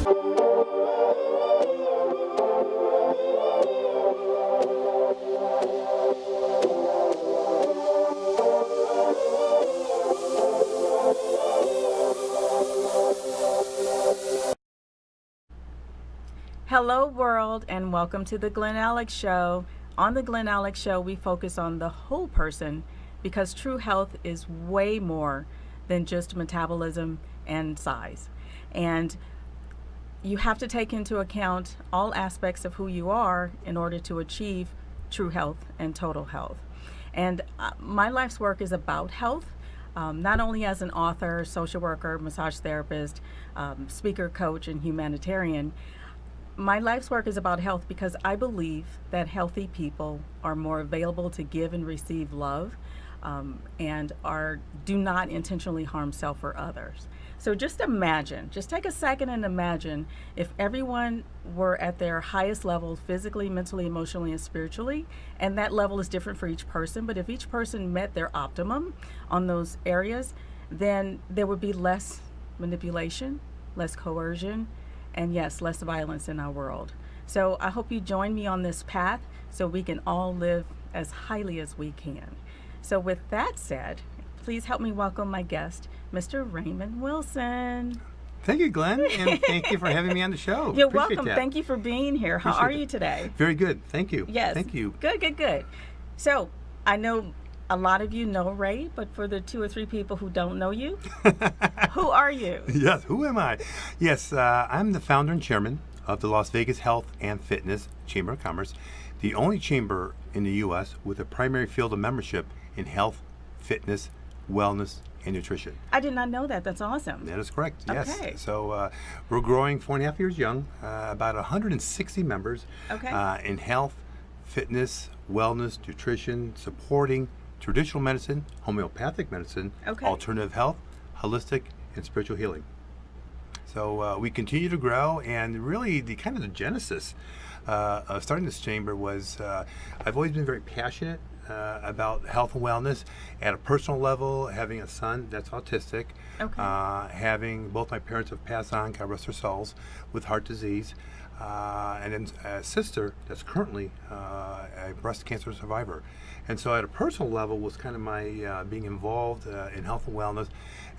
Hello world, and welcome to the Glen Alex Show. On the Glen Alex Show, we focus on the whole person because true health is way more than just metabolism and size. And you have to take into account all aspects of who you are in order to achieve true health and total health. And my life's work is about health. Not only as an author, social worker, massage therapist, speaker, coach, and humanitarian. My life's work is about health because I believe that healthy people are more available to give and receive love, and do not intentionally harm self or others. So just take a second and imagine if everyone were at their highest level physically, mentally, emotionally, and spiritually, and that level is different for each person, but if each person met their optimum on those areas, then there would be less manipulation, less coercion, and yes, less violence in our world. So I hope you join me on this path so we can all live as highly as we can. So with that said, please help me welcome my guest, Mr. Raymond Wilson. Thank you, Glenn, and thank you for having me on the show. You're Appreciate welcome. that. Thank you for being here. How are you today? Very good. Thank you. Yes. Thank you. Good. So I know a lot of you know Ray, but for the 2 or 3 people who don't know you, who are you? Yes, who am I? Yes, I'm the founder and chairman of the Las Vegas Health and Fitness Chamber of Commerce, the only chamber in the U.S. with a primary field of membership in health, fitness, wellness, and nutrition. I did not know that. That's awesome. That is correct, yes. Okay. So we're growing 4.5 years young, about 160 members in health, fitness, wellness, nutrition, supporting traditional medicine, homeopathic medicine, alternative health, holistic, and spiritual healing. So we continue to grow, and really the genesis of starting this chamber was I've always been very passionate about health and wellness at a personal level, having a son that's autistic, having both my parents have passed on, God rest their souls, with heart disease, and then a sister that's currently a breast cancer survivor. And so at a personal level was kind of my being involved in health and wellness,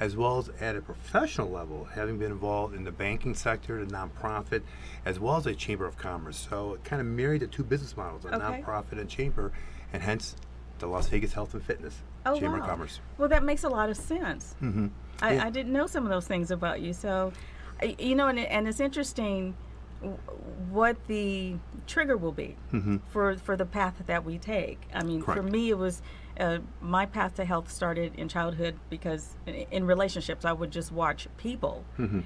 as well as at a professional level, having been involved in the banking sector, the nonprofit, as well as a chamber of commerce. So it kind of married the 2 business models, a nonprofit and chamber, and hence the Las Vegas Health and Fitness Chamber of Commerce. Well, that makes a lot of sense. Mm-hmm. I didn't know some of those things about you. So, and it's interesting what the trigger will be for the path that we take. I mean, for me, it was my path to health started in childhood because in relationships, I would just watch people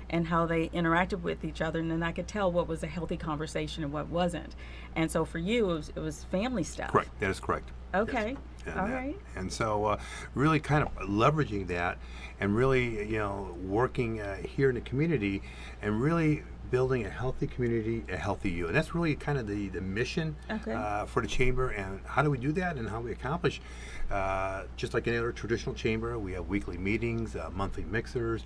and how they interacted with each other, and then I could tell what was a healthy conversation and what wasn't. And so for you, it was family stuff. Correct. That is correct. Okay. Yes. All right. And so really kind of leveraging that and really, working here in the community and really building a healthy community, a healthy you. And that's really kind of the mission for the chamber. And how do we do that and how we accomplish, just like any other traditional chamber, we have weekly meetings, monthly mixers,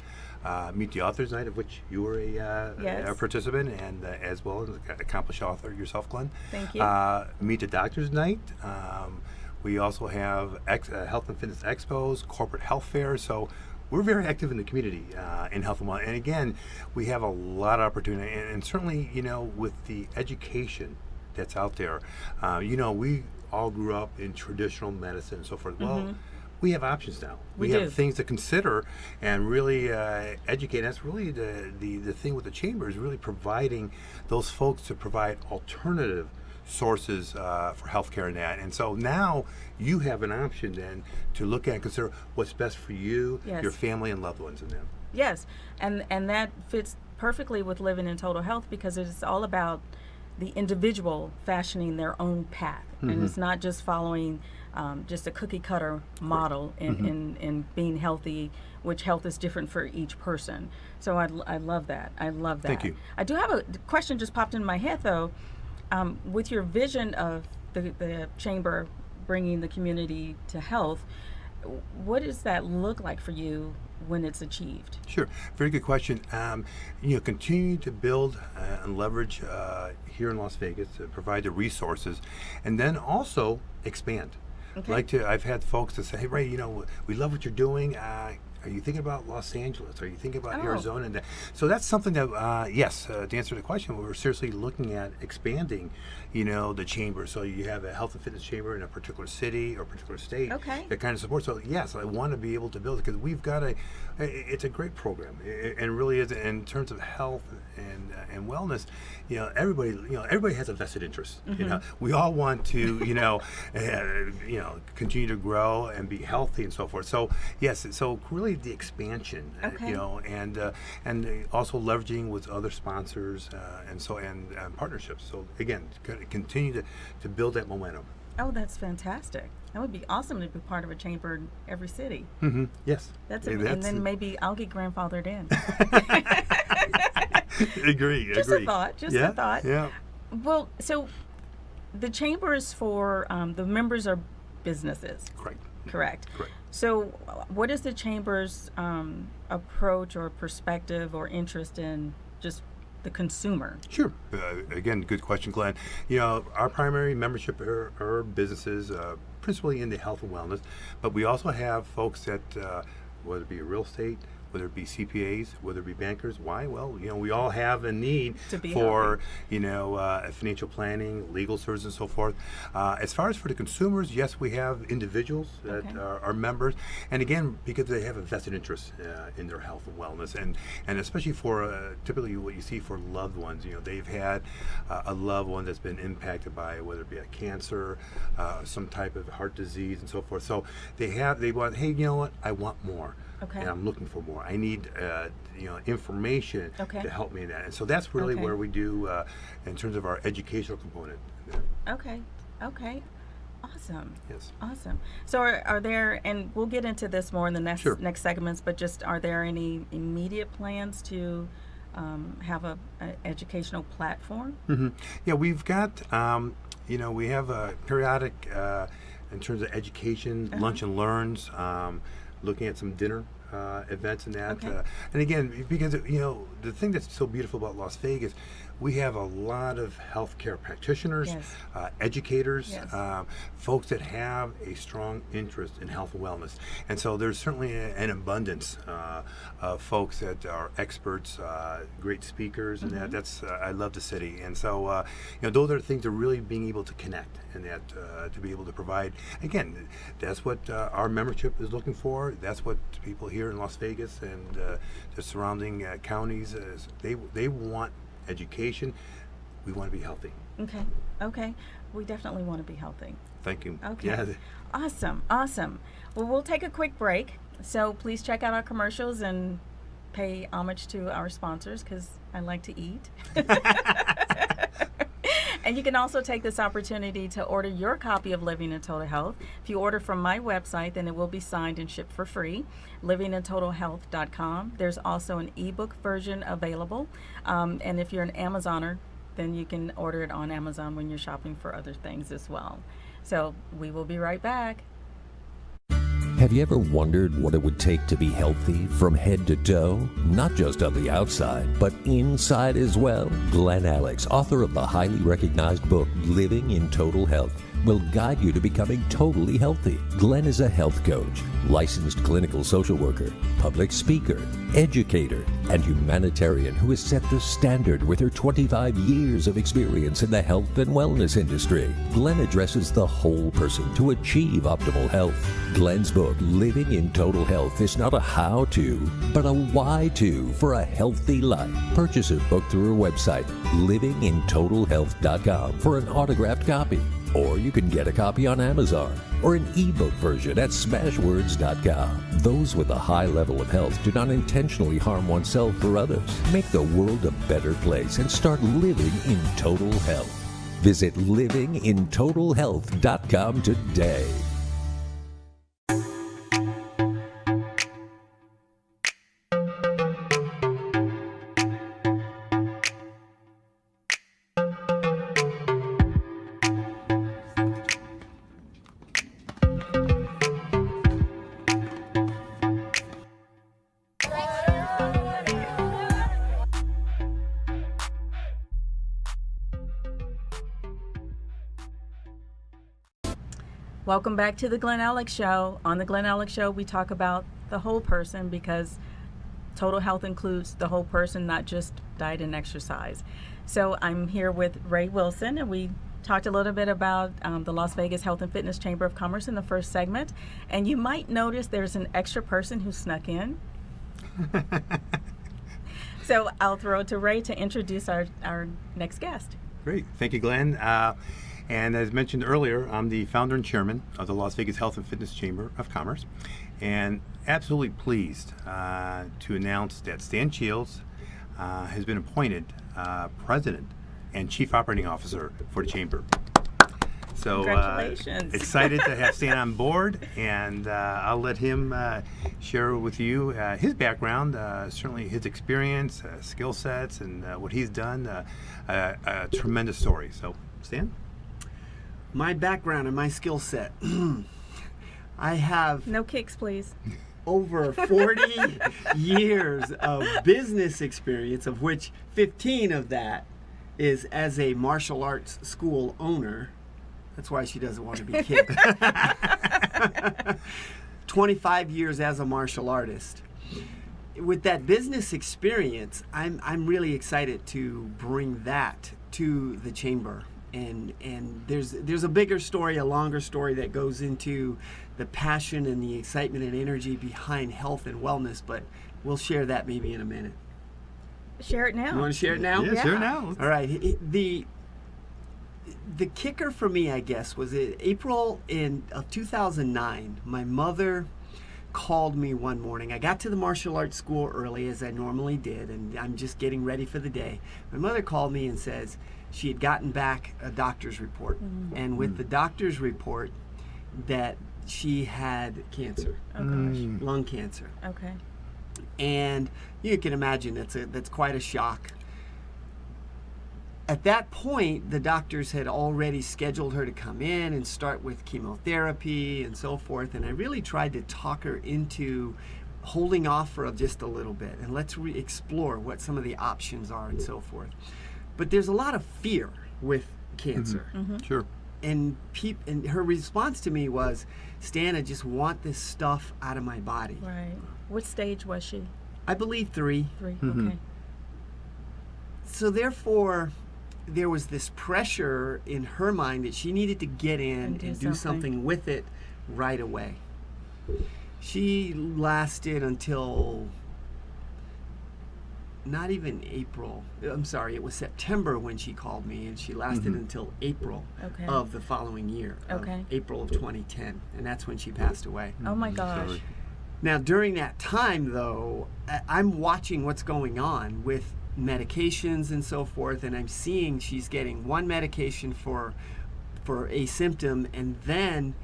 Meet the Authors Night, of which you were a participant, and as well as an accomplished author yourself, Glenn. Thank you. Meet the Doctors Night. We also have health and fitness expos, corporate health fairs. So we're very active in the community in health and wellness. And again, we have a lot of opportunity. And certainly, with the education that's out there, we all grew up in traditional medicine and so forth. Well, we have options now. We have things to consider and really educate. That's really the thing with the chamber, is really providing those folks to provide alternative sources for healthcare and that. And so now you have an option then to look at and consider what's best for you, your family, and loved ones in them. Yes, and that fits perfectly with living in total health, because it's all about the individual fashioning their own path, and it's not just following just a cookie cutter model in being healthy, which health is different for each person. So I love that. I love that. Thank you. I do have a question just popped in my head though. With your vision of the chamber bringing the community to health, what does that look like for you when it's achieved? Sure, very good question. Continue to build and leverage here in Las Vegas to provide the resources, and then also expand. Okay. I've had folks that say, "Hey, Ray, we love what you're doing. Are you thinking about Los Angeles? Are you thinking about Arizona?" And so that's something that, yes, to answer the question, we're seriously looking at expanding, the chamber. So you have a health and fitness chamber in a particular city or particular state that kind of supports. So yes, I want to be able to build it because we've got it's a great program, and really is in terms of health and wellness. Everybody has a vested interest. We all want to, continue to grow and be healthy and so forth. So yes, so really the expansion, and also leveraging with other sponsors and partnerships. So again, continue to build that momentum. Oh, that's fantastic. That would be awesome to be part of a chamber in every city. Yes. And then maybe I'll get grandfathered in. Agree. Just a thought. Yeah. Well, so the chamber is for the members are businesses. Correct. So what is the chamber's approach or perspective or interest in just the consumer? Sure. Again, good question, Glenn. Our primary membership are businesses, principally in the health and wellness, but we also have folks that, whether it be real estate, whether it be CPAs, whether it be bankers. Why? Well, we all have a need for, financial planning, legal services, and so forth. As far as for the consumers, yes, we have individuals that are members, and again, because they have a vested interest in their health and wellness, and especially for typically what you see for loved ones. They've had a loved one that's been impacted by whether it be a cancer, some type of heart disease, and so forth. So they want, hey, you know what? I want more. And I'm looking for more. I need, information to help me in that. And so that's really where we do in terms of our educational component. Okay. Awesome. Yes. Awesome. So are there, and we'll get into this more in the next segments, but just are there any immediate plans to have a educational platform? Yeah, we've got, we have a periodic, in terms of education, lunch and learns, looking at some dinner events and that. And again, because, the thing that's so beautiful about Las Vegas, we have a lot of healthcare practitioners, educators, folks that have a strong interest in health and wellness. And so there's certainly an abundance of folks that are experts, great speakers, and that's I love the city. And so, those are the things that really being able to connect and that to be able to provide. Again, that's what our membership is looking for. That's what people here in Las Vegas and the surrounding counties, they want education. We want to be healthy. Okay. We definitely want to be healthy. Thank you. Okay. Yeah. Awesome. Well, we'll take a quick break. So please check out our commercials and pay homage to our sponsors because I like to eat. And you can also take this opportunity to order your copy of Living in Total Health. If you order from my website, then it will be signed and shipped for free, livingintotalhealth.com. There's also an ebook version available. And if you're an Amazoner, then you can order it on Amazon when you're shopping for other things as well. So we will be right back. Have you ever wondered what it would take to be healthy from head to toe? Not just on the outside, but inside as well? Glen Alex, author of the highly recognized book, Living in Total Health, will guide you to becoming totally healthy. Glen is a health coach, licensed clinical social worker, public speaker, educator, and humanitarian who has set the standard with her 25 years of experience in the health and wellness industry. Glen addresses the whole person to achieve optimal health. Glen's book, Living in Total Health, is not a how-to, but a why-to for a healthy life. Purchase her book through her website, livingintotalhealth.com, for an autographed copy. Or you can get a copy on Amazon or an ebook version at smashwords.com. Those with a high level of health do not intentionally harm oneself or others. Make the world a better place and start living in total health. Visit livingintotalhealth.com today. Welcome back to the Glen Alex Show. On the Glen Alex Show, we talk about the whole person because total health includes the whole person, not just diet and exercise. So I'm here with Ray Wilson, and we talked a little bit about the Las Vegas Health and Fitness Chamber of Commerce in the first segment. And you might notice there's an extra person who snuck in. So I'll throw it to Ray to introduce our next guest. Great. Thank you, Glenn. And as mentioned earlier, I'm the founder and chairman of the Las Vegas Health and Fitness Chamber of Commerce, and absolutely pleased to announce that Stan Shields has been appointed president and chief operating officer for the chamber. So Congratulations. Excited to have Stan on board, and I'll let him share with you his background, certainly his experience, skill sets, and what he's done. A tremendous story. So, Stan? My background and my skill set. I have No kicks, please. over 40 years of business experience, of which 15 of that is as a martial arts school owner. That's why she doesn't want to be kicked. 25 years as a martial artist. With that business experience, I'm really excited to bring that to the chamber. And there's a bigger story, a longer story that goes into the passion and the excitement and energy behind health and wellness, but we'll share that maybe in a minute. Share it now. You want to share it now? Yeah, share now. All right. The kicker for me, I guess, was April of 2009. My mother called me one morning. I got to the martial arts school early, as I normally did, and I'm just getting ready for the day. My mother called me and says she had gotten back a doctor's report, and with the doctor's report that she had cancer, Oh, gosh. lung cancer. Okay. And you can imagine that's quite a shock. At that point, the doctors had already scheduled her to come in and start with chemotherapy and so forth, and I really tried to talk her into holding off for just a little bit, and let's explore what some of the options are and so forth. But there's a lot of fear with cancer. Sure. And her response to me was, Stan, I just want this stuff out of my body. Right. What stage was she? I believe 3. 3. Okay. So therefore, there was this pressure in her mind that she needed to get in and do something with it right away. She lasted until not even April. I'm sorry, it was September when she called me, and she lasted until April Okay. of the following year, Okay. April of 2010, and that's when she passed away. Oh my gosh. Sorry. Now, during that time, though, I'm watching what's going on with medications and so forth, and I'm seeing she's getting one medication for a symptom, and then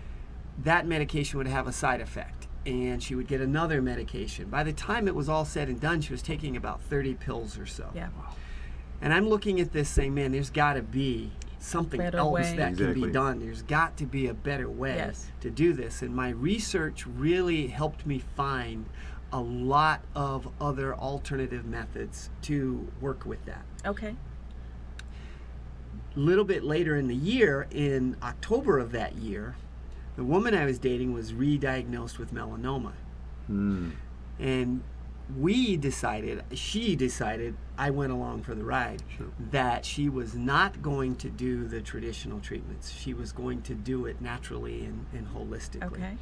that medication would have a side effect, and she would get another medication. By the time it was all said and done, she was taking about 30 pills or so. Yeah. And I'm looking at this saying, man, there's got to be something Better else way. that can be Exactly. done. There's got to be a better way Yes. to do this. And my research really helped me find a lot of other alternative methods to work with that. Okay. A little bit later in the year, in October of that year, the woman I was dating was re-diagnosed with melanoma. And she decided, I went along for the ride, that she was not going to do the traditional treatments. She was going to do it naturally and holistically. Okay.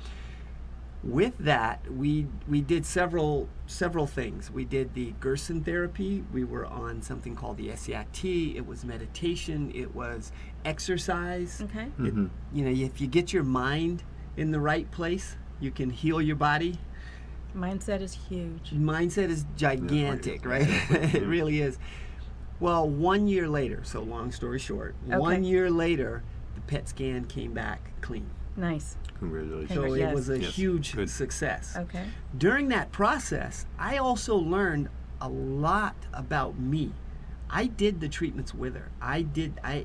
With that, we did several things. We did the Gerson therapy. We were on something called the SCIT. It was meditation. It was exercise. Okay. If you get your mind in the right place, you can heal your body. Mindset is huge. Mindset is gigantic, right? It really is. Well, 1 year later, so long story short, Okay. 1 year later, the PET scan came back clean. Nice. Congratulations. So Yes. it was a Yes. huge Good. success. Okay. During that process, I also learned a lot about me. I did the treatments with her. I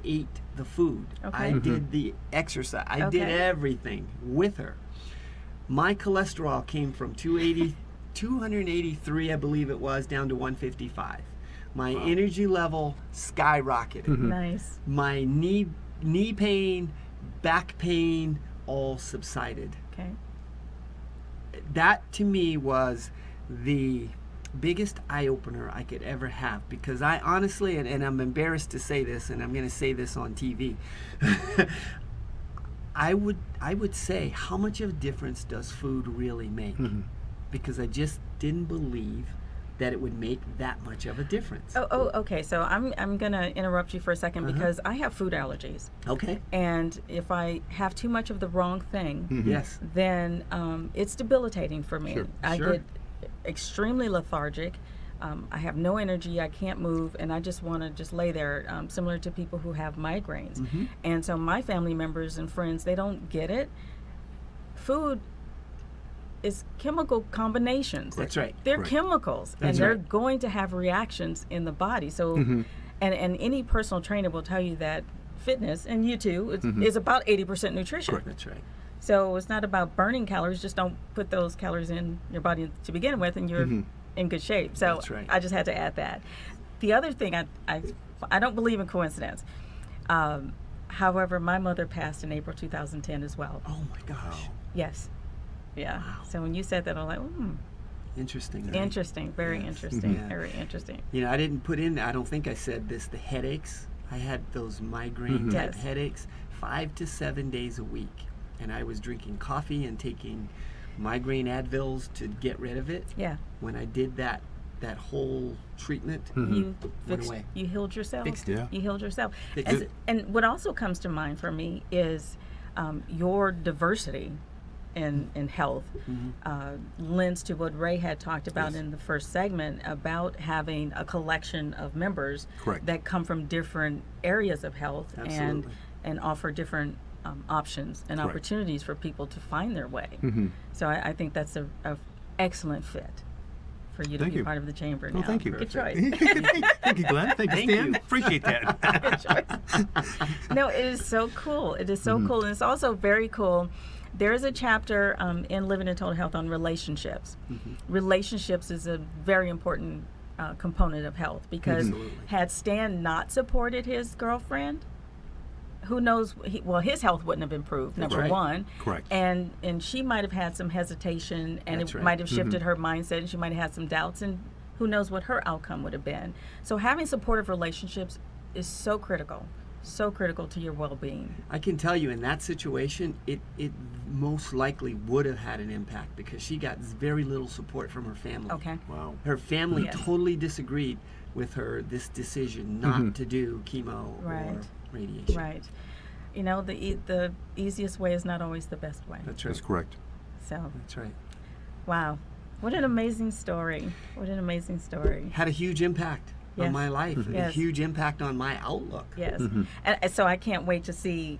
ate the food. Okay. I did the exercise. I did Okay. everything with her. My cholesterol came from 283, I believe it was, down to 155. My energy level skyrocketed. Nice. My knee pain, back pain, all subsided. Okay. That to me was the biggest eye-opener I could ever have, because I honestly, and I'm embarrassed to say this, and I'm going to say this on TV, I would say, how much of a difference does food really make? Because I just didn't believe that it would make that much of a difference. Okay. So I'm gonna interrupt you for a second because I have food allergies. Okay. And if I have too much of the wrong thing, Yes. then it's debilitating for me. Sure. I Sure. get extremely lethargic. I have no energy. I can't move, and I just want to just lay there, similar to people who have migraines. And so my family members and friends, they don't get it. Food is chemical combinations. That's right. They're Correct. chemicals, and That's they're right. going to have reactions in the body. So, and any personal trainer will tell you that fitness, and you too, is about 80% nutrition. Correct. That's right. So it's not about burning calories. Just don't put those calories in your body to begin with, and you're in good shape. So That's right. I just had to add that. The other thing, I don't believe in coincidence. However, my mother passed in April 2010 as well. Oh my gosh. Yes. Yeah. Wow. So when you said that, I'm like, Interesting. right? interesting, very Yes. interesting, Yeah. very interesting. You know, I didn't put in, I don't think I said this, the headaches. I had those migraine type Yes. headaches 5 to 7 days a week. And I was drinking coffee and taking migraine Advils to get rid of it. Yeah. When I did that whole treatment, You went away. you healed yourself. Fixed it. Yeah. You healed yourself. Fixed And, it. and what also comes to mind for me is your diversity in health lends to what Ray had talked about in the first segment about having a collection of members Correct. that come from different areas of health Absolutely. and offer different options and Correct. opportunities for people to find their way. So I think that's a excellent fit for you to Thank be you. part of the chamber now. Well, thank you. Good choice. Thank you, Glenn. Thank you, Thank Stan. you. Appreciate that. Good choice. No, it is so cool. It is so cool. And it's also very cool. There is a chapter in Living in Total Health on relationships. Relationships is a very important component of health because Absolutely. had Stan not supported his girlfriend, who knows, his health wouldn't have improved, number right. one. Correct. And she might have had some hesitation, and That's it right. might have shifted her mindset, and she might have had some doubts, and who knows what her outcome would have been. So having supportive relationships is so critical to your well-being. I can tell you in that situation, it most likely would have had an impact because she got very little support from her family. Okay. Wow. Her family Yes. totally disagreed with her this decision not to do chemo Right. or radiation. Right. You know, the easiest way is not always the best way. That's right. That's correct. So, That's right. wow. What an amazing story. What an amazing story. Had a huge impact Yes. on my life, a Yes. huge impact on my outlook. Yes. And so I can't wait to see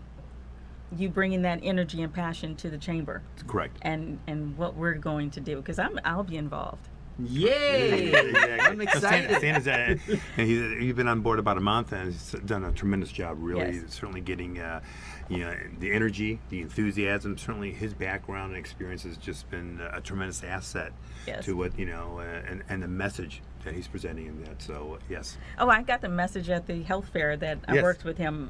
you bringing that energy and passion to the chamber That's correct. and what we're going to do, because I'll be involved. Yay! I'm excited. Stan is, and he's been on board about a month and he's done a tremendous job, really. Yes. Certainly getting, the energy, the enthusiasm. Certainly his background and experience has just been a tremendous asset Yes. to what, and the message that he's presenting in that. So, yes. Oh, I got the message at the health fair that I Yes. worked with him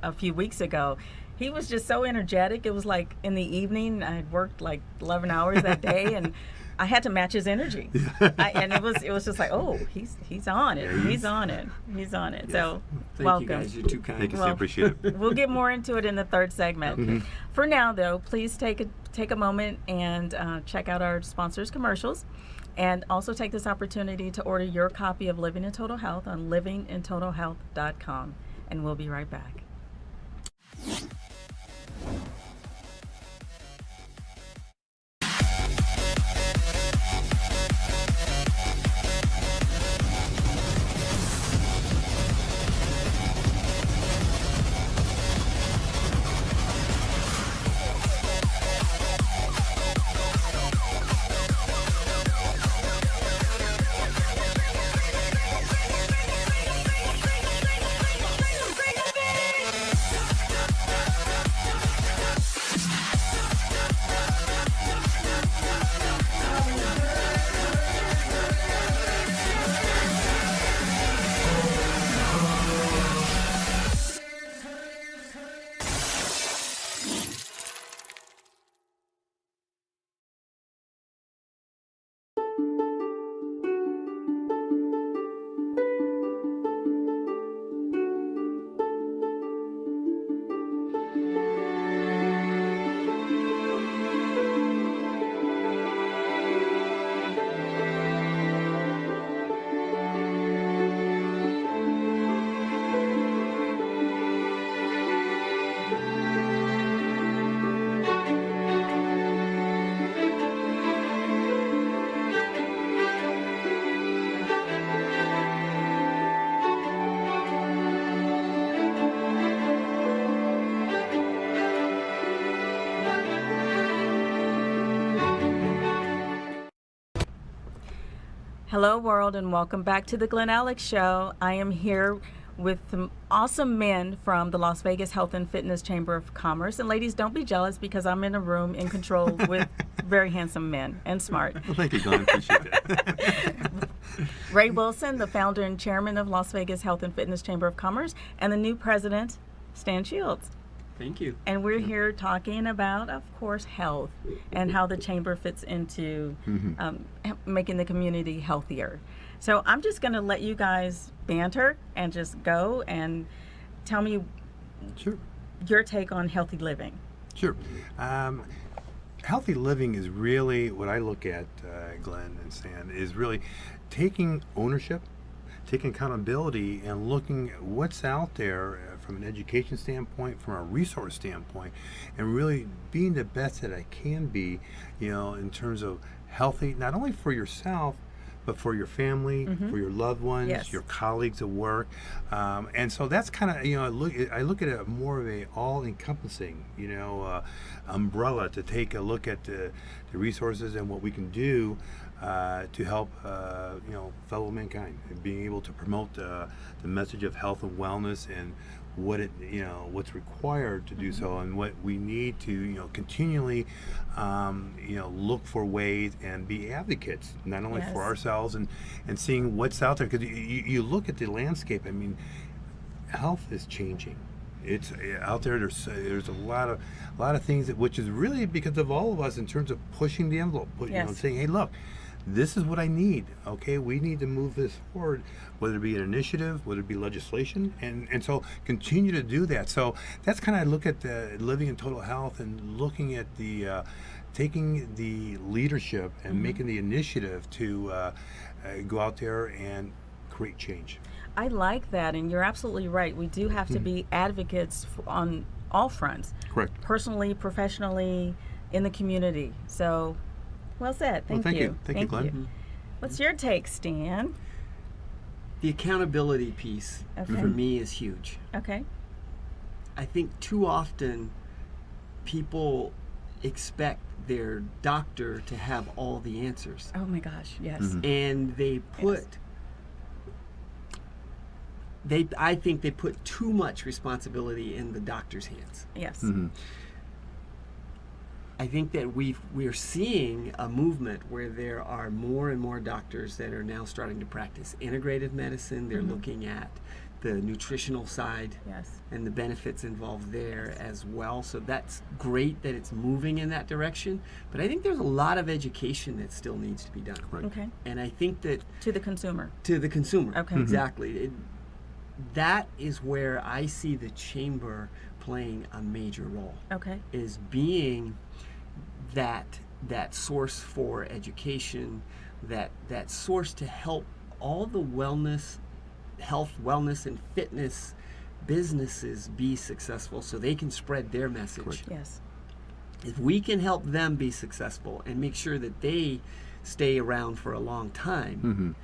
a few weeks ago. He was just so energetic. It was like in the evening. I had worked like 11 hours that day, and I had to match his energy. And it was just like, oh, he's on it. He's on it. He's on it. So Thank welcome. you guys. You're too kind. Thank you, Well- Stan. Appreciate it. We'll get more into it in the third segment. For now, though, please take a moment and check out our sponsors' commercials, and also take this opportunity to order your copy of Living in Total Health on livingintotalhealth.com. And we'll be right back. Hello, world, and welcome back to the Glen Alex Show. I am here with some awesome men from the Las Vegas Health and Fitness Chamber of Commerce. And ladies, don't be jealous because I'm in a room in control with very handsome men and smart. Well, thank you, Glenn. Appreciate that. Ray Wilson, the founder and chairman of Las Vegas Health and Fitness Chamber of Commerce, and the new president, Stan Shields. Thank you. And we're here talking about, of course, health and how the chamber fits into making the community healthier. So I'm just going to let you guys banter and just go and tell me Sure. your take on healthy living. Sure. Healthy living is really what I look at, Glenn and Stan, is really taking ownership, taking accountability, and looking at what's out there from an education standpoint, from a resource standpoint, and really being the best that I can be, in terms of healthy, not only for yourself, but for your family, for your loved ones, Yes. your colleagues at work. And so that's kind of, I look at it more of a all-encompassing, umbrella to take a look at the resources and what we can do to help, fellow mankind, and being able to promote the message of health and wellness and what what's required to do so, and what we need to, continually, look for ways and be advocates, not only Yes. for ourselves and seeing what's out there. Because you look at the landscape. I mean, health is changing. It's out there. There's a lot of things which is really because of all of us in terms of pushing the envelope, Yes. saying, hey, look, this is what I need. Okay, we need to move this forward, whether it be an initiative, whether it be legislation, and so continue to do that. So that's kind of, I look at the living in total health and looking at the taking the leadership and making the initiative to go out there and create change. I like that, and you're absolutely right. We do have to be advocates on all fronts. Correct. Personally, professionally, in the community. So, well said. Thank you. Thank you, Glenn. What's your take, Stan? The accountability piece Okay. for me is huge. Okay. I think too often people expect their doctor to have all the answers. Oh my gosh, yes. And they put I think they put too much responsibility in the doctor's hands. Yes. I think that we're seeing a movement where there are more and more doctors that are now starting to practice integrative medicine. They're looking at the nutritional side Yes. and the benefits involved there as well. So that's great that it's moving in that direction. But I think there's a lot of education that still needs to be done. Okay. And I think that To the consumer. to the consumer. Okay. Exactly. That is where I see the chamber playing a major role. Okay. Is being that source for education, that source to help all the health, wellness, and fitness businesses be successful so they can spread their message. Correct. Yes. If we can help them be successful and make sure that they stay around for a long time,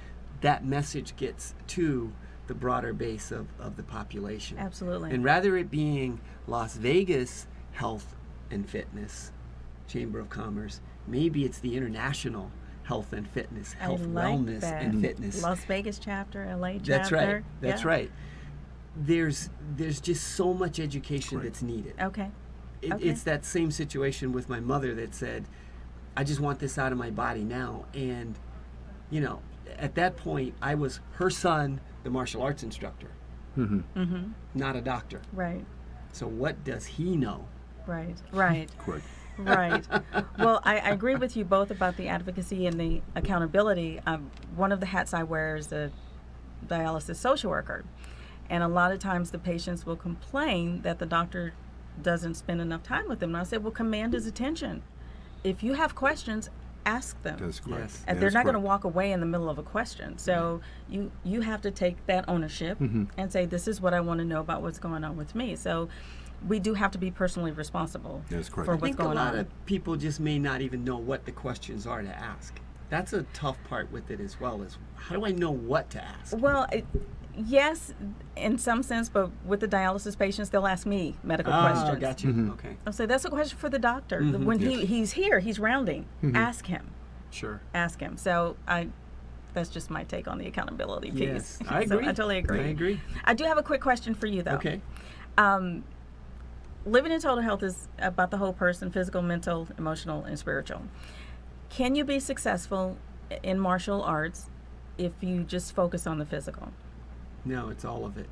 that message gets to the broader base of the population. Absolutely. And rather it being Las Vegas Health and Fitness Chamber of Commerce, maybe it's the International Health and Fitness, Health, I like Wellness, that. and Fitness. Las Vegas chapter, LA chapter. That's right. That's Yeah. right. There's just so much education Right. that's needed. Okay. Okay. It's that same situation with my mother that said, I just want this out of my body now. And, at that point, I was her son, the martial arts instructor, not a doctor. Right. So what does he know? Right. Right. Correct. Right. Well, I agree with you both about the advocacy and the accountability. One of the hats I wear is a dialysis social worker. And a lot of times the patients will complain that the doctor doesn't spend enough time with them. And I said, well, command his attention. If you have questions, ask them. That's correct. Yes. And they're not going to walk away in the middle of a question. So you have to take that ownership and say, this is what I want to know about what's going on with me. So we do have to be personally responsible That's correct. for I what's I think going a lot on. of people just may not even know what the questions are to ask. That's a tough part with it as well, is how do I know what to ask? Well, yes, in some sense, but with the dialysis patients, they'll ask me medical questions. Got you. Okay. I'll say, that's a question for the doctor. When he's here, he's rounding. Ask him. Sure. Ask him. So That's just my take on the accountability piece. Yes, I agree. So I totally agree. I agree. I do have a quick question for you, though. Okay. Living in total health is about the whole person, physical, mental, emotional, and spiritual. Can you be successful in martial arts if you just focus on the physical? No, it's all of it.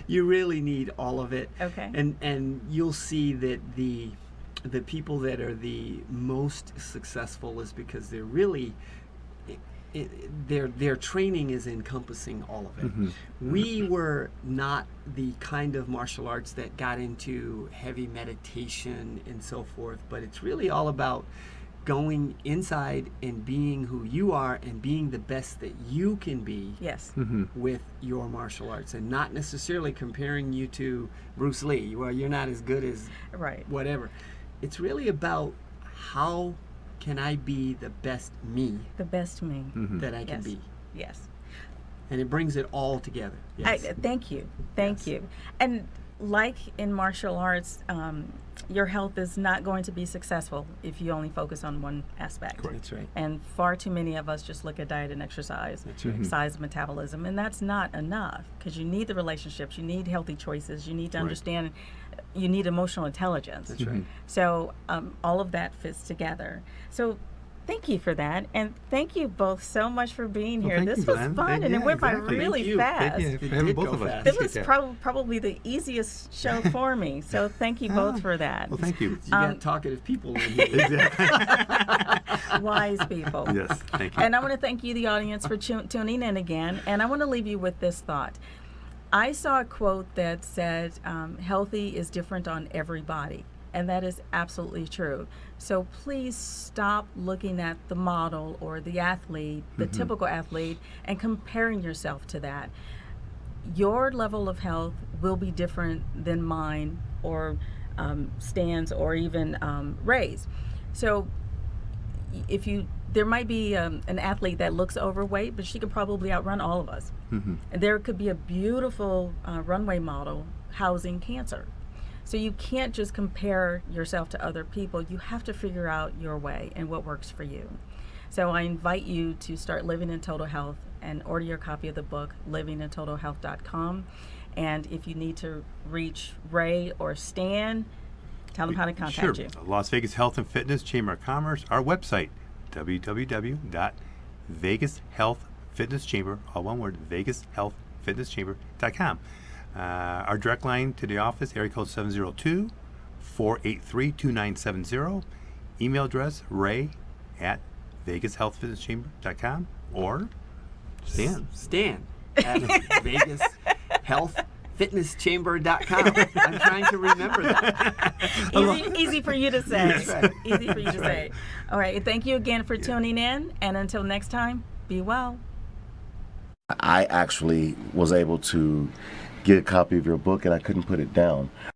You really need all of it. Okay. And you'll see that the people that are the most successful is because they're really their training is encompassing all of it. We were not the kind of martial arts that got into heavy meditation and so forth, but it's really all about going inside and being who you are and being the best that you can be. Yes. With your martial arts, and not necessarily comparing you to Bruce Lee. Well, you're not as good as Right. whatever. It's really about how can I be the best me The best me. that I can Yes. be. Yes. And it brings it all together. Yes. Thank you. Thank Yes. you. And like in martial arts, your health is not going to be successful if you only focus on one aspect. That's right. And far too many of us just look at diet and exercise, That's right. size of metabolism, and that's not enough, because you need the relationships, you need healthy choices, you need to understand, you need emotional intelligence. That's right. So all of that fits together. So thank you for that, and thank you both so much for being here. thank This you, was Glenn. fun, and Yeah, it went by exactly. really Thank you. fast. Thank you It for having did both go of us. fast. This was Appreciate that. probably the easiest show for me. So thank you both for that. Well, thank you. You got talkative people in here. Exactly. Wise people. Yes, thank you. And I want to thank you, the audience, for tuning in again. And I want to leave you with this thought. I saw a quote that said, healthy is different on everybody. And that is absolutely true. So please stop looking at the model or the athlete, the typical athlete, and comparing yourself to that. Your level of health will be different than mine or Stan's or even Ray's. So there might be an athlete that looks overweight, but she could probably outrun all of us. And there could be a beautiful runway model housing cancer. So you can't just compare yourself to other people. You have to figure out your way and what works for you. So I invite you to start living in total health and order your copy of the book, livingintotalhealth.com. And if you need to reach Ray or Stan, tell them how to contact you. Las Vegas Health and Fitness Chamber of Commerce, our website, www.vegashealthfitnesschamber, all one word, vegashealthfitnesschamber.com. Our direct line to the office, area code 702-483-2970. Email address, ray@vegashealthfitnesschamber.com, or Stan. Stan at VegasHealthFitnessChamber.com. I'm trying to remember that. Easy for you to say. That's right. Easy for you to say. All right. Thank you again for tuning in. And until next time, be well. I actually was able to get a copy of your book, and I couldn't put it down.